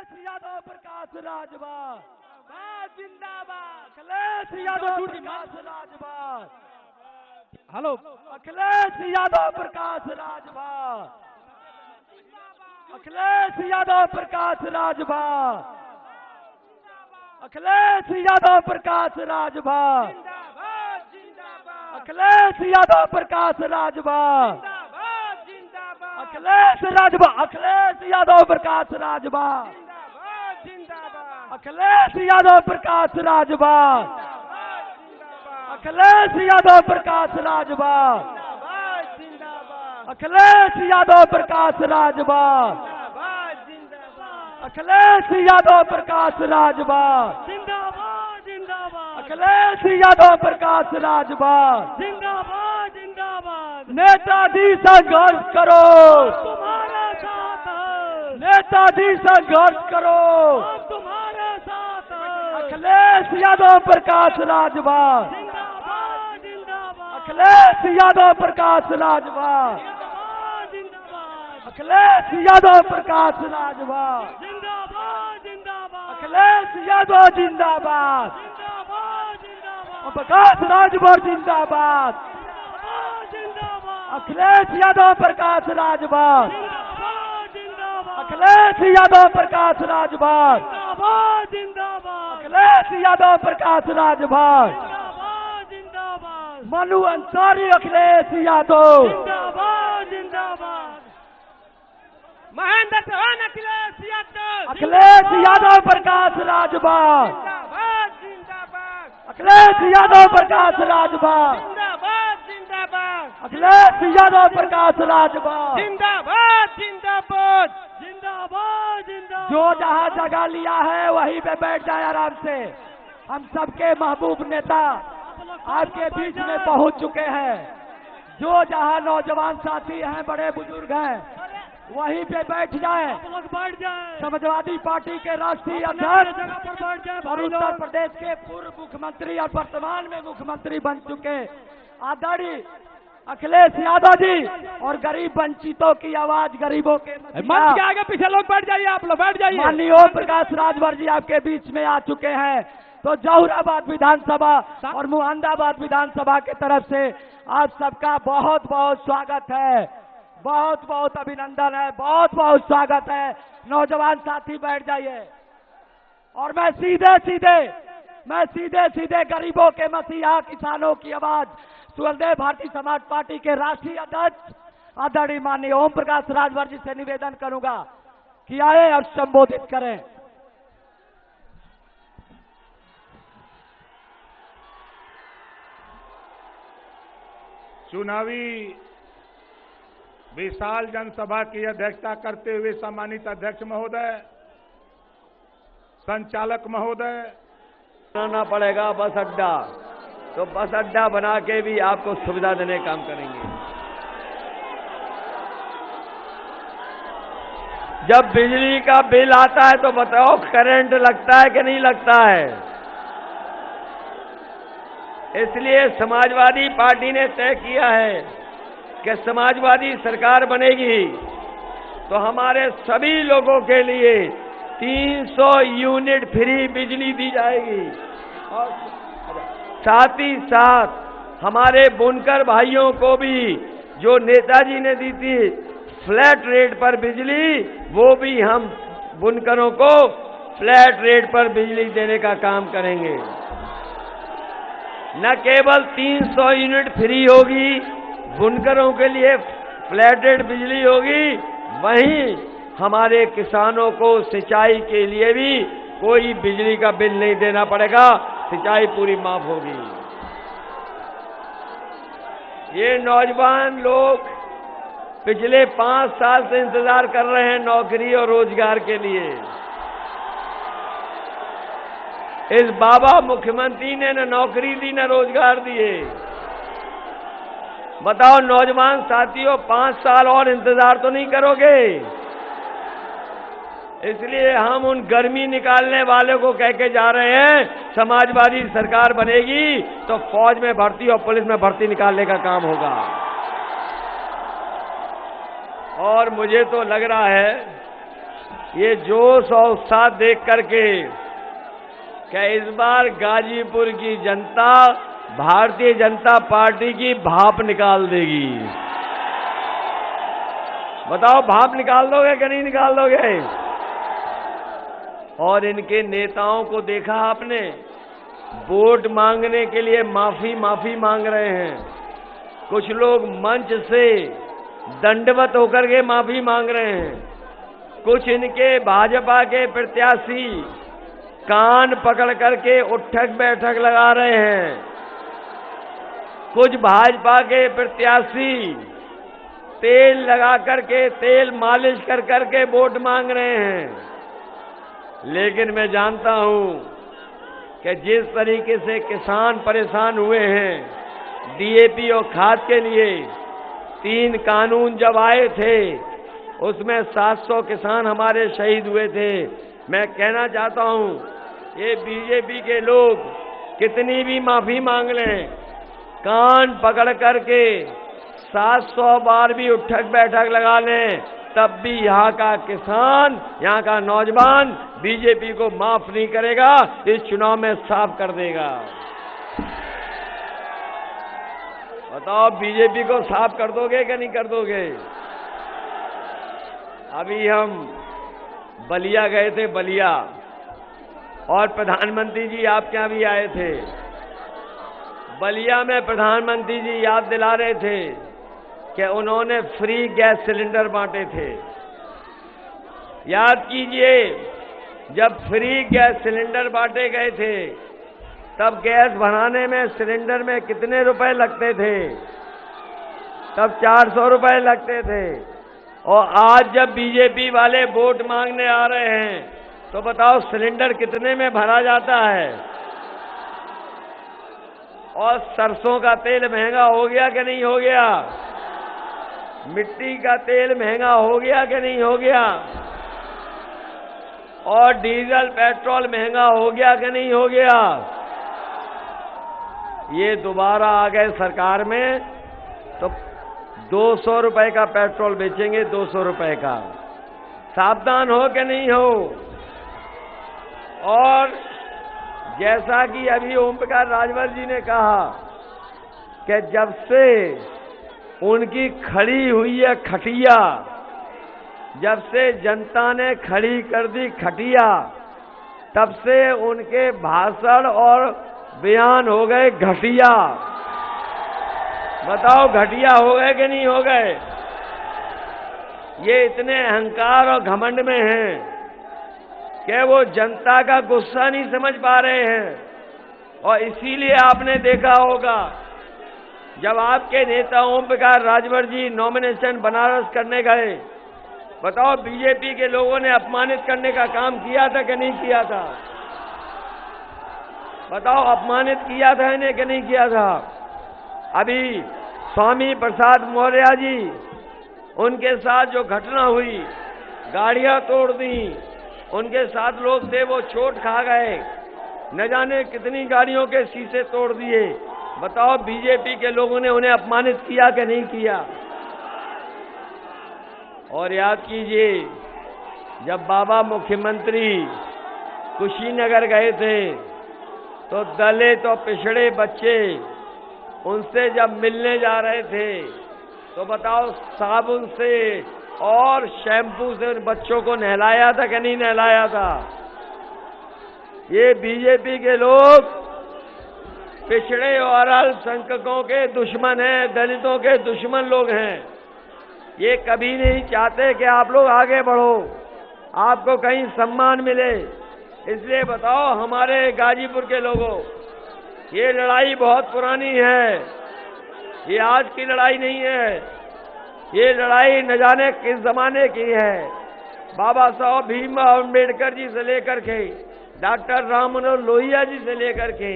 यादव प्रकाश राजभर जिंदाबाद, अखिलेश यादव प्रकाश राजभर, हेलो अखिलेश यादव प्रकाश राजभर, अखिलेश यादव प्रकाश राजभर, अखिलेश यादव प्रकाश राजभर, अखिलेश यादव प्रकाश राजभर, अखिलेश राजभर, अखिलेश यादव प्रकाश राजभर, अखिलेश यादव प्रकाश राजभर, अखिलेश यादव प्रकाश राजभर, अखिलेश यादव प्रकाश राजभर, अखिलेश यादव प्रकाश राजभर, जिंदाबाद जिंदाबाद, अखिलेश यादव प्रकाश राजभर, जिंदाबाद जिंदाबाद, नेताजी संघर्ष करो, तुम्हारे साथ है, नेताजी संघर्ष करो, तुम्हारे साथ है, अखिलेश यादव प्रकाश राजभर, जिंदाबाद जिंदाबाद, अखिलेश यादव प्रकाश राजभर, जिंदाबाद अखिलेश यादव प्रकाश राजभर, जिंदाबाद जिंदाबाद, अखिलेश यादव जिंदाबाद, जिंदाबाद जिंदाबाद, प्रकाश राजभर जिंदाबाद, जिंदाबाद, अखिलेश यादव प्रकाश राजभर, जिंदाबाद, अखिलेश यादव प्रकाश राजभर, जिंदाबाद, जिंदाबाद, अखिलेश यादव प्रकाश राजभर, जिंदाबाद, जिंदाबाद, मनु अंसारी अखिलेश यादव, जिंदाबाद, जिंदाबाद, महेंद्र चौहान अखिलेश यादव, अखिलेश यादव प्रकाश राजभर, जिंदाबाद, जिंदाबाद, अखिलेश यादव प्रकाश राजभर, जिंदाबाद, जिंदाबाद, अखिलेश यादव प्रकाश राजभर, जिंदाबाद, जिंदाबाद, जिंदाबाद, जिंदाबाद, जो जहाँ जगह लिया है वहीं पे बैठ जाए आराम से। हम सबके महबूब नेता आपके बीच में पहुंच चुके हैं। जो जहाँ नौजवान साथी हैं, बड़े बुजुर्ग हैं, वहीं पे बैठ जाए। लोग बैठ जाए, समाजवादी पार्टी के राष्ट्रीय अध्यक्ष जगह पर बैठ जाए और उत्तर प्रदेश के पूर्व मुख्यमंत्री और वर्तमान में मुख्यमंत्री बन चुके आदरणीय अखिलेश यादव जी और गरीब वंचितों की आवाज, गरीबों के मंच के आगे पीछे लोग बैठ जाइए, आप लोग बैठ जाइए। माननीय ओम प्रकाश राजभर जी आपके बीच में आ चुके हैं। तो जहुराबाद विधानसभा और मुहंदाबाद विधानसभा की तरफ से आप सबका बहुत बहुत स्वागत है, बहुत बहुत अभिनंदन है, बहुत बहुत स्वागत है। नौजवान साथी बैठ जाइए। और मैं सीधे सीधे गरीबों के मसीहा, किसानों की आवाज, स्वर्गदेव भारतीय समाज पार्टी के राष्ट्रीय अध्यक्ष आदरणीय माननीय ओम प्रकाश राजभर जी से निवेदन करूंगा कि आए और संबोधित करें। चुनावी विशाल जनसभा की अध्यक्षता करते हुए सम्मानित अध्यक्ष महोदय, संचालक महोदय, बनाना पड़ेगा बस अड्डा, तो बस अड्डा बना के भी आपको सुविधा देने का काम करेंगे। जब बिजली का बिल आता है तो बताओ करंट लगता है कि नहीं लगता है। इसलिए समाजवादी पार्टी ने तय किया है कि समाजवादी सरकार बनेगी तो हमारे सभी लोगों के लिए 300 यूनिट फ्री बिजली दी जाएगी और साथ ही साथ हमारे बुनकर भाइयों को भी जो नेताजी ने दी थी फ्लैट रेट पर बिजली, वो भी हम बुनकरों को फ्लैट रेट पर बिजली देने का काम करेंगे। न केवल 300 यूनिट फ्री होगी, बुनकरों के लिए फ्लैट रेट बिजली होगी, वहीं हमारे किसानों को सिंचाई के लिए भी कोई बिजली का बिल नहीं देना पड़ेगा, सिंचाई पूरी माफ होगी। ये नौजवान लोग पिछले 5 साल से इंतजार कर रहे हैं नौकरी और रोजगार के लिए। इस बाबा मुख्यमंत्री ने न नौकरी दी न रोजगार दिए। बताओ नौजवान साथियों, 5 साल और इंतजार तो नहीं करोगे? इसलिए हम उन गर्मी निकालने वालों को कह के जा रहे हैं, समाजवादी सरकार बनेगी तो फौज में भर्ती और पुलिस में भर्ती निकालने का काम होगा। और मुझे तो लग रहा है ये जोश और उत्साह देख करके क्या इस बार गाजीपुर की जनता भारतीय जनता पार्टी की भाप निकाल देगी? बताओ, भाप निकाल दोगे कि नहीं निकाल दोगे? और इनके नेताओं को देखा आपने, वोट मांगने के लिए माफी मांग रहे हैं। कुछ लोग मंच से दंडवत होकर के माफी मांग रहे हैं। कुछ इनके भाजपा के प्रत्याशी कान पकड़ करके उठक बैठक लगा रहे हैं। कुछ भाजपा के प्रत्याशी तेल लगा करके, तेल मालिश कर करके वोट मांग रहे हैं। लेकिन मैं जानता हूं कि जिस तरीके से किसान परेशान हुए हैं डीएपी और खाद के लिए, 3 कानून जब आए थे उसमें 700 किसान हमारे शहीद हुए थे। मैं कहना चाहता हूं, ये बीजेपी के लोग कितनी भी माफी मांग लें, कान पकड़ करके 700 बार भी उठक बैठक लगा लें, तब भी यहाँ का किसान, यहाँ का नौजवान बीजेपी को माफ नहीं करेगा, इस चुनाव में साफ कर देगा। बताओ, बीजेपी को साफ कर दोगे कि नहीं कर दोगे? अभी हम बलिया गए थे, बलिया, और प्रधानमंत्री जी आपके यहाँ भी आए थे। बलिया में प्रधानमंत्री जी याद दिला रहे थे कि उन्होंने फ्री गैस सिलेंडर बांटे थे। याद कीजिए, जब फ्री गैस सिलेंडर बांटे गए थे तब गैस भराने में सिलेंडर में कितने रुपए लगते थे? तब 400 रुपए लगते थे। और आज जब बीजेपी वाले वोट मांगने आ रहे हैं तो बताओ सिलेंडर कितने में भरा जाता है? और सरसों का तेल महंगा हो गया कि नहीं हो गया? मिट्टी का तेल महंगा हो गया कि नहीं हो गया? और डीजल पेट्रोल महंगा हो गया कि नहीं हो गया? ये दोबारा आ गए सरकार में तो 200 रुपए का पेट्रोल बेचेंगे, 200 रुपए का। सावधान हो कि नहीं हो? और जैसा कि अभी ओम प्रकाश राजभर जी ने कहा कि जब से उनकी खड़ी हुई है खटिया, जब से जनता ने खड़ी कर दी खटिया, तब से उनके भाषण और बयान हो गए घटिया। बताओ, घटिया हो गए कि नहीं हो गए? ये इतने अहंकार और घमंड में हैं कि वो जनता का गुस्सा नहीं समझ पा रहे हैं। और इसीलिए आपने देखा होगा, जब आपके नेता ओम प्रकाश राजभर जी नॉमिनेशन बनारस करने गए, बताओ बीजेपी के लोगों ने अपमानित करने का काम किया था कि नहीं किया था? बताओ, अपमानित किया था इन्हें कि नहीं किया था? अभी स्वामी प्रसाद मौर्य जी, उनके साथ जो घटना हुई, गाड़ियां तोड़ दी, उनके साथ लोग थे वो चोट खा गए, न जाने कितनी गाड़ियों के शीशे तोड़ दिए। बताओ, बीजेपी के लोगों ने उन्हें अपमानित किया कि नहीं किया? और याद कीजिए, जब बाबा मुख्यमंत्री कुशीनगर गए थे तो दलित और पिछड़े बच्चे उनसे जब मिलने जा रहे थे तो बताओ साबुन से और शैम्पू से उन बच्चों को नहलाया था कि नहीं नहलाया था? ये बीजेपी के लोग पिछड़े और अल्पसंख्यकों के दुश्मन हैं, दलितों के दुश्मन लोग हैं। ये कभी नहीं चाहते कि आप लोग आगे बढ़ो, आपको कहीं सम्मान मिले। इसलिए बताओ हमारे गाजीपुर के लोगों, ये लड़ाई बहुत पुरानी है, ये आज की लड़ाई नहीं है। ये लड़ाई न जाने किस जमाने की है। बाबा साहब भीमराव अम्बेडकर जी से लेकर के, डॉक्टर राम मनोहर लोहिया जी से लेकर के,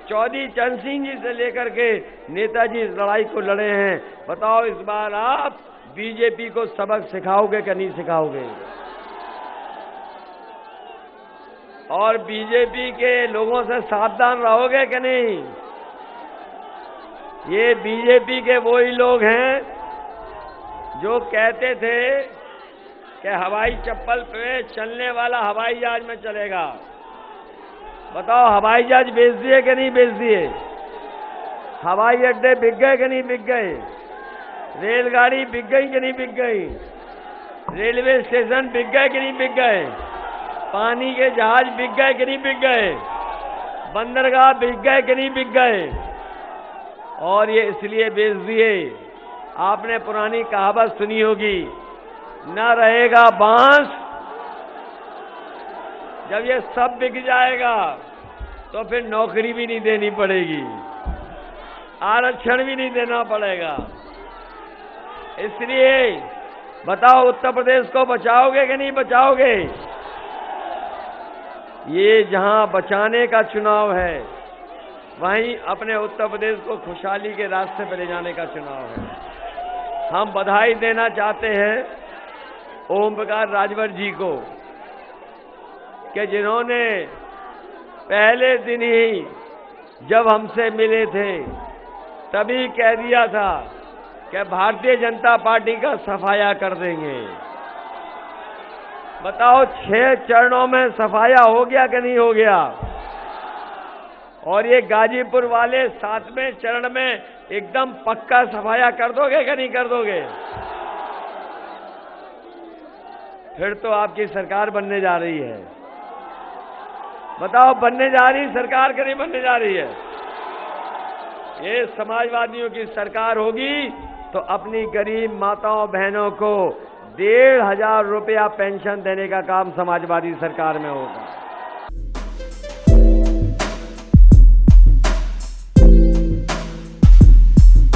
चौधरी चरण सिंह जी से लेकर के नेताजी इस लड़ाई को लड़े हैं। बताओ, इस बार आप बीजेपी को सबक सिखाओगे कि नहीं सिखाओगे? और बीजेपी के लोगों से सावधान रहोगे कि नहीं? ये बीजेपी के वही लोग हैं जो कहते थे कि हवाई चप्पल पे चलने वाला हवाई जहाज में चलेगा। बताओ हवाई जहाज बेच दिए कि नहीं बेच दिए? हवाई अड्डे बिक गए कि नहीं बिक गए? रेलगाड़ी बिक गई कि नहीं बिक गई? रेलवे स्टेशन बिक गए कि नहीं बिक गए? पानी के जहाज बिक गए कि नहीं बिक गए? बंदरगाह बिक गए कि नहीं बिक गए? और ये इसलिए बेच दिए, आपने पुरानी कहावत सुनी होगी, न रहेगा बांस। जब ये सब बिक जाएगा तो फिर नौकरी भी नहीं देनी पड़ेगी, आरक्षण भी नहीं देना पड़ेगा। इसलिए बताओ उत्तर प्रदेश को बचाओगे कि नहीं बचाओगे? ये जहां बचाने का चुनाव है, वहीं अपने उत्तर प्रदेश को खुशहाली के रास्ते पर ले जाने का चुनाव है। हम बधाई देना चाहते हैं ओम प्रकाश राजभर जी को कि जिन्होंने पहले दिन ही जब हमसे मिले थे तभी कह दिया था कि भारतीय जनता पार्टी का सफाया कर देंगे। बताओ 6 चरणों में सफाया हो गया कि नहीं हो गया? और ये गाजीपुर वाले 7वें चरण में एकदम पक्का सफाया कर दोगे कि नहीं कर दोगे? फिर तो आपकी सरकार बनने जा रही है। बताओ बनने जा रही सरकार कि नहीं बनने जा रही है? ये समाजवादियों की सरकार होगी तो अपनी गरीब माताओं बहनों को 1,500 रुपया पेंशन देने का काम समाजवादी सरकार में होगा।